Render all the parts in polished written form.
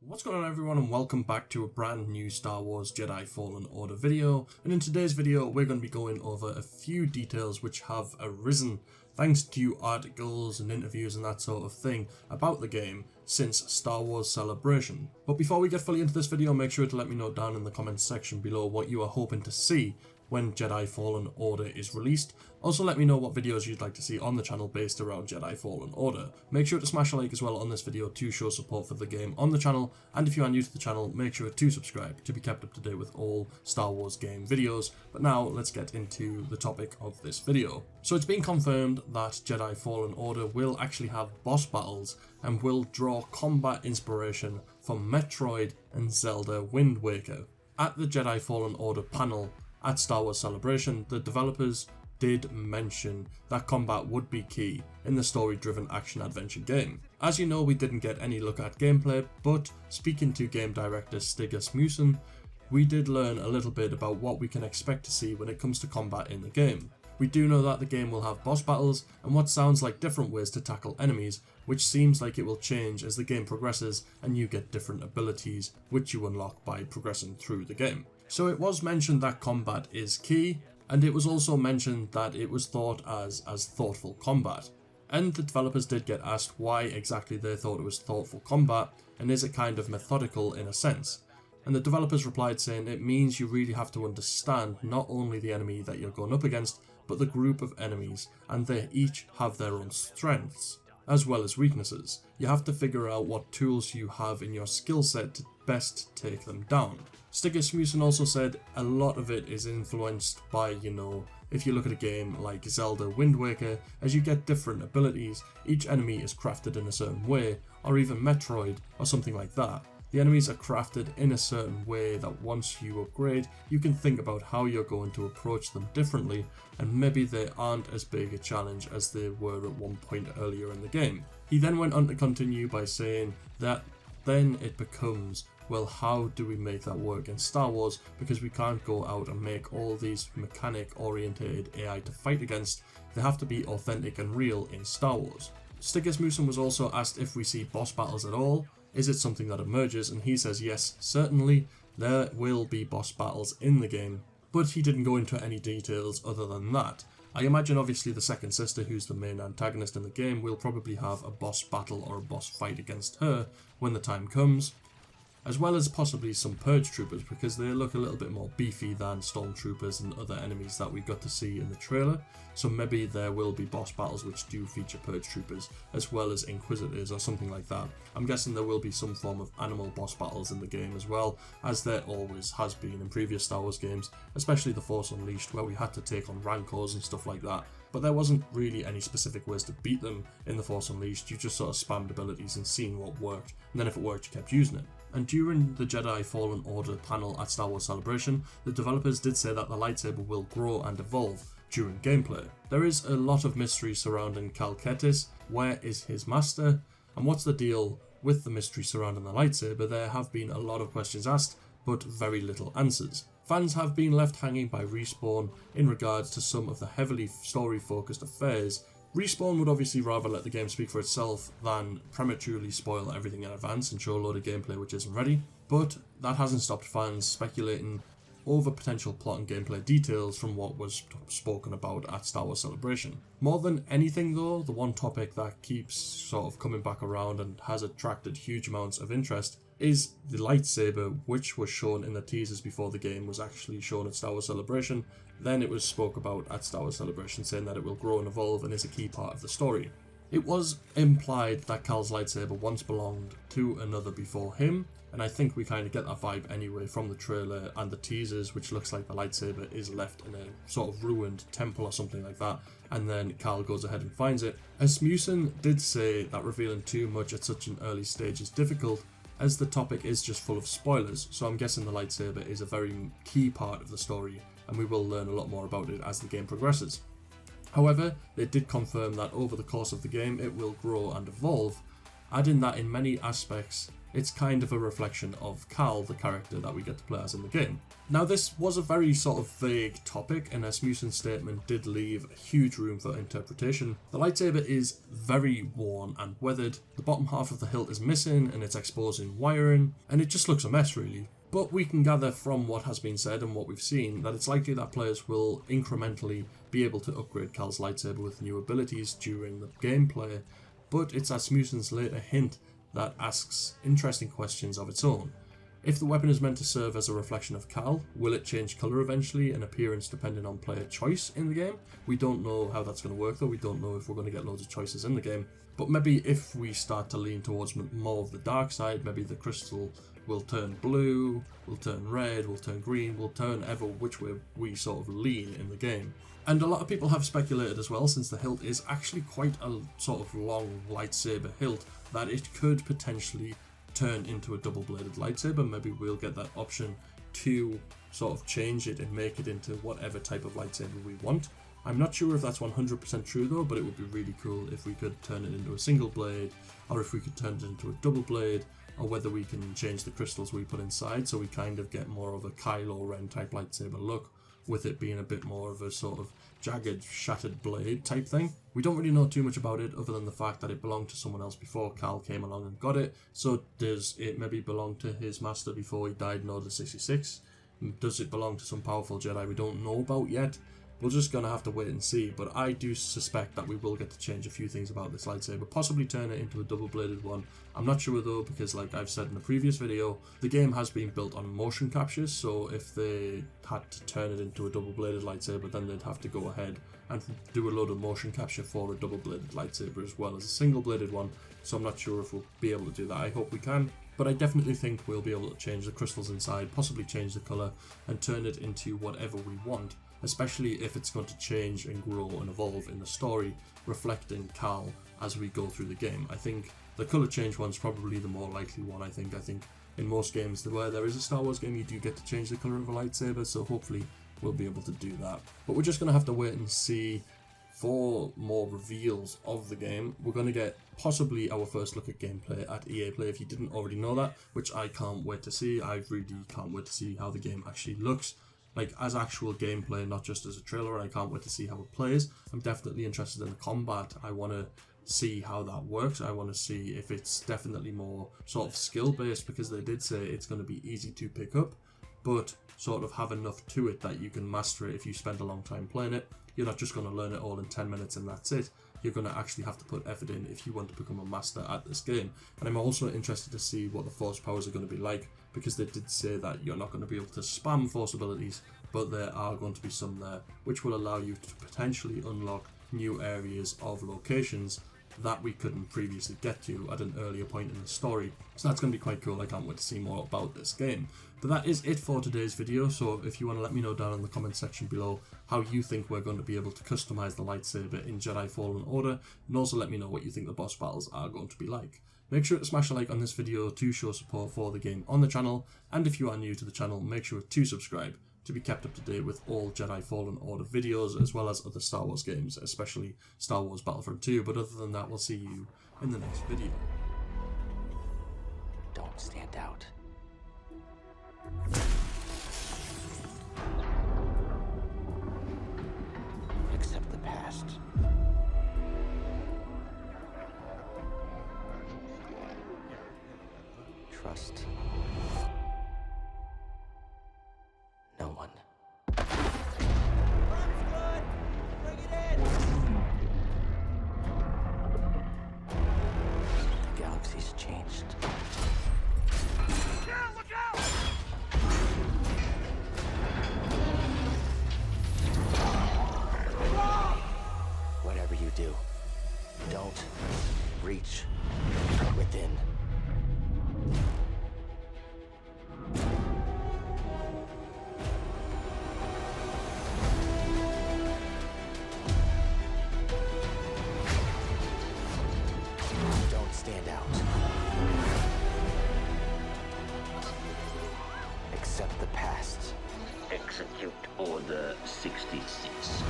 What's going on everyone, and welcome back to a brand new Star Wars Jedi Fallen Order video. And in today's video we're going to be going over a few details which have arisen thanks to articles and interviews and that sort of thing about the game since Star Wars Celebration. But before we get fully into this video, make sure to let me know down in the comments section below what you are hoping to see when Jedi Fallen Order is released. Also let me know what videos you'd like to see on the channel based around Jedi Fallen Order. Make sure to smash a like as well on this video to show support for the game on the channel, and if you are new to the channel, make sure to subscribe to be kept up to date with all Star Wars game videos. But now let's get into the topic of this video. So it's been confirmed that Jedi Fallen Order will actually have boss battles and will draw combat inspiration from Metroid and Zelda Wind Waker. At the Jedi Fallen Order panel at Star Wars Celebration, the developers did mention that combat would be key in the story-driven action-adventure game. As you know, we didn't get any look at gameplay, but speaking to game director Stig Asmussen, we did learn a little bit about what we can expect to see when it comes to combat in the game. We do know that the game will have boss battles and what sounds like different ways to tackle enemies, which seems like it will change as the game progresses and you get different abilities which you unlock by progressing through the game. So it was mentioned that combat is key, and it was also mentioned that it was thought as thoughtful combat. And the developers did get asked why exactly they thought it was thoughtful combat, and is it kind of methodical in a sense. And the developers replied saying it means you really have to understand not only the enemy that you're going up against, but the group of enemies, and they each have their own strengths as well as weaknesses. You have to figure out what tools you have in your skill set to best take them down. Stig Asmussen also said a lot of it is influenced by, if you look at a game like Zelda Wind Waker, as you get different abilities, each enemy is crafted in a certain way, or even Metroid or something like that. The enemies are crafted in a certain way that once you upgrade, you can think about how you're going to approach them differently, and maybe they aren't as big a challenge as they were at one point earlier in the game. He then went on to continue by saying that then it becomes, well, how do we make that work in Star Wars, because we can't go out and make all these mechanic oriented AI to fight against. They have to be authentic and real in Star Wars. Stig Asmussen was also asked if we see boss battles at all. Is it something that emerges? And he says yes, certainly there will be boss battles in the game, but he didn't go into any details other than that. I imagine obviously the second sister, who's the main antagonist in the game, will probably have a boss battle or a boss fight against her when the time comes, as well as possibly some purge troopers, because they look a little bit more beefy than stormtroopers and other enemies that we got to see in the trailer. So maybe there will be boss battles which do feature purge troopers as well as inquisitors or something like that. I'm guessing there will be some form of animal boss battles in the game as well, as there always has been in previous Star Wars games, especially The Force Unleashed, where we had to take on rancors and stuff like that. But there wasn't really any specific ways to beat them in The Force Unleashed. You just sort of spammed abilities and seen what worked, and then if it worked you kept using it. And during the Jedi Fallen Order panel at Star Wars Celebration, the developers did say that the lightsaber will grow and evolve during gameplay. There is a lot of mystery surrounding Cal Kestis. Where is his master? And what's the deal with the mystery surrounding the lightsaber? There have been a lot of questions asked, but very little answers. Fans have been left hanging by Respawn in regards to some of the heavily story-focused affairs. Respawn would obviously rather let the game speak for itself than prematurely spoil everything in advance and show a load of gameplay which isn't ready, but that hasn't stopped fans speculating over potential plot and gameplay details from what was spoken about at Star Wars Celebration. More than anything though, the one topic that keeps sort of coming back around and has attracted huge amounts of interest is the lightsaber, which was shown in the teasers before the game was actually shown at Star Wars Celebration. Then it was spoke about at Star Wars Celebration, saying that it will grow and evolve and is a key part of the story. It was implied that Cal's lightsaber once belonged to another before him, and I think we kind of get that vibe anyway from the trailer and the teasers, which looks like the lightsaber is left in a sort of ruined temple or something like that, and then Cal goes ahead and finds it. Asmussen did say that revealing too much at such an early stage is difficult, as the topic is just full of spoilers, so I'm guessing the lightsaber is a very key part of the story, and we will learn a lot more about it as the game progresses. However, they did confirm that over the course of the game it will grow and evolve, adding that in many aspects it's kind of a reflection of Cal, the character that we get to play as in the game. Now, this was a very sort of vague topic, and Asmussen's statement did leave a huge room for interpretation. The lightsaber is very worn and weathered, the bottom half of the hilt is missing and it's exposing wiring, and it just looks a mess really. But we can gather from what has been said and what we've seen that it's likely that players will incrementally be able to upgrade Cal's lightsaber with new abilities during the gameplay, but it's Asmussen's later hint that asks interesting questions of its own. If the weapon is meant to serve as a reflection of Cal, will it change colour eventually and appearance depending on player choice in the game? We don't know how that's going to work though, we don't know if we're going to get loads of choices in the game, but maybe if we start to lean towards more of the dark side, maybe the crystal will turn blue, will turn red, will turn green, will turn ever which way we sort of lean in the game. And a lot of people have speculated as well, since the hilt is actually quite a sort of long lightsaber hilt, that it could potentially turn into a double-bladed lightsaber. Maybe we'll get that option to sort of change it and make it into whatever type of lightsaber we want. I'm not sure if that's 100% true though, but it would be really cool if we could turn it into a single blade, or if we could turn it into a double blade, or whether we can change the crystals we put inside so we kind of get more of a Kylo Ren type lightsaber look, with it being a bit more of a sort of jagged, shattered blade type thing. We don't really know too much about it other than the fact that it belonged to someone else before Cal came along and got it. So does it maybe belong to his master before he died in Order 66? Does it belong to some powerful Jedi we don't know about yet? We're just going to have to wait and see, but I do suspect that we will get to change a few things about this lightsaber, possibly turn it into a double-bladed one. I'm not sure though, because like I've said in a previous video, the game has been built on motion captures, so if they had to turn it into a double-bladed lightsaber, then they'd have to go ahead and do a load of motion capture for a double-bladed lightsaber as well as a single-bladed one, so I'm not sure if we'll be able to do that. I hope we can. But I definitely think we'll be able to change the crystals inside, possibly change the colour, and turn it into whatever we want, especially if it's going to change and grow and evolve in the story, reflecting Cal as we go through the game. I think the colour change one's probably the more likely one. I think in most games where there is a Star Wars game, you do get to change the colour of a lightsaber, so hopefully we'll be able to do that. But we're just going to have to wait and see for more reveals of the game. We're going to get possibly our first look at gameplay at EA Play, if you didn't already know that, which I can't wait to see. I really can't wait to see how the game actually looks, like as actual gameplay, not just as a trailer. I can't wait to see how it plays. I'm definitely interested in the combat. I want to see how that works. I want to see if it's definitely more sort of skill based, because they did say it's going to be easy to pick up, but sort of have enough to it that you can master it if you spend a long time playing it. You're not just going to learn it all in 10 minutes and that's it. You're going to actually have to put effort in if you want to become a master at this game. And I'm also interested to see what the force powers are going to be like, because they did say that you're not going to be able to spam force abilities, but there are going to be some there, which will allow you to potentially unlock new areas of locations that we couldn't previously get to at an earlier point in the story. So that's going to be quite cool. I can't wait to see more about this game. But that is it for today's video, so if you want to let me know down in the comment section below how you think we're going to be able to customize the lightsaber in Jedi Fallen Order, and also let me know what you think the boss battles are going to be like. Make sure to smash a like on this video to show support for the game on the channel, and if you are new to the channel, make sure to subscribe to be kept up to date with all Jedi Fallen Order videos, as well as other Star Wars games, especially Star Wars Battlefront 2, but other than that, we'll see you in the next video. Don't stand out. Accept the past. Trust no one. The galaxy's changed. Yeah, look out! Whatever you do, don't reach within. Don't stand out. Accept the past. Execute Order 66.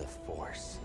the Force.